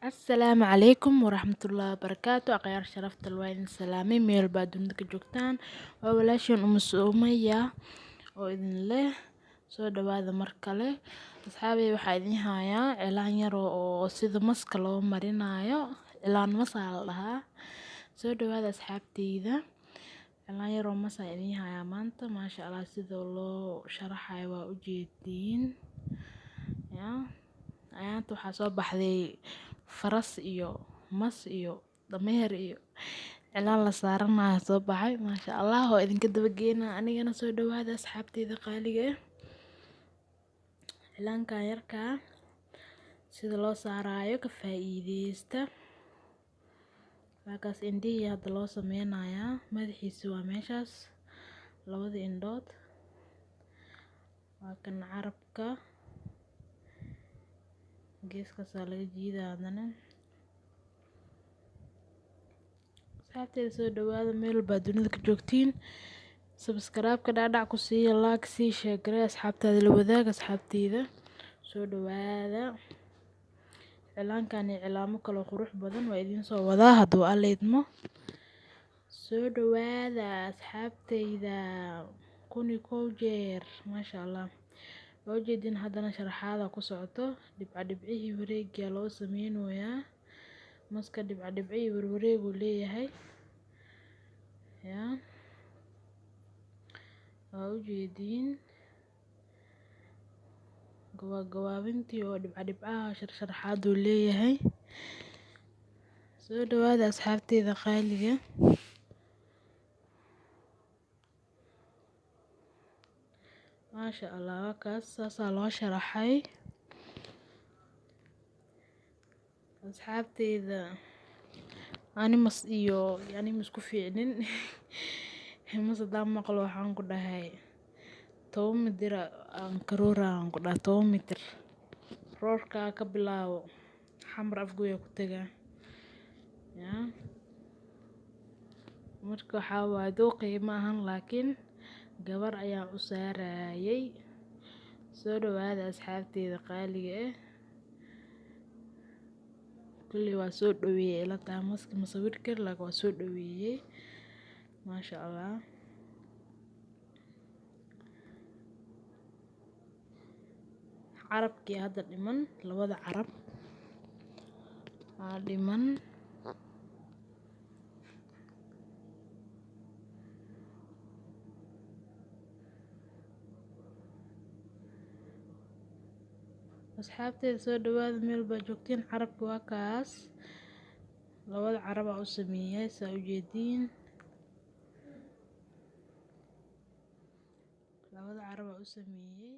Asalaamu calaykum waraxmatullaahi wabarakaatu akhyaar sharafta waa idin salaamay meel baa dunida ka joogtaan waa walaashin Sumaya oo idin leh soo dhawaada mar kale asxaabey waxaa idin hayaa cilaan yar oo sida maska loo marinayo cilaan masaa la dhahaa soo dhawaada asxaabteyda cilaan yar oo masaa idin hayaa maanta maasha Allah sida loo sharaxayo waa u jeediin ayaanta waxaa soo baxday faras iyo mas iyo dameer iyo cilaan la saaranayo soo baxay maasha Allah oo idinka daba geynaa anigana soo dhawaada asxaabteyda qaaliga cilaankan yarka sida loo saarayo ka faa'iideysta waakaas indhihi hadda loo sameynayaa madaxiisa waa meeshaas labada indhood waa kan carabka geeskaas laga jiidaa hadana asxaabteyda soo dhawaada meel baa dunida ka joogtiin subscribe-ka dhaadhac ku siiya like sii share garee asxaabtaada la wadaag asxaabteyda soo dhawaada cilaankan iyo cilaamo kale qurux badan waa idiin soo wadaa hadduu alla idmo soo dhawaada asxaabteyda kuni kow jeer maasha Allah loo jeedin haddana sharaxaada ku socoto dhibcihii wareegga loo sameynayaa maska dhibcihii wareegu leeyahay waa u jeediin gawaabintii oo dhibcaha sharaxaadu leeyahay soo dhawaada asxaabteyda qaaliga maasha Allah waakaas saasaa loo sharaxay asxaabteyda animas iyo isku fiicnin mas haddaan maqlo waxaan ku dhahay 10 mitir aan karooraan ku dhahay 10 mitir roorka ka bilaabo xamar afgoya ku tagaa marka waxaa waaye dooqey ma ahan laakiin gabar ayaan u saarayay soo dhawaada asxaabteyda qaaliga kulli waa soo dhaweeyay ila taa maska masawirka laakiin waa soo dhaweeyay maasha Allah carabkii hadda dhiman labada carab waa dhiman asxaabteyda soo dhawaada meel baa joogtiin carabka waa kaas labada carab u sameeyay saa u jeediin labada carab u sameeyay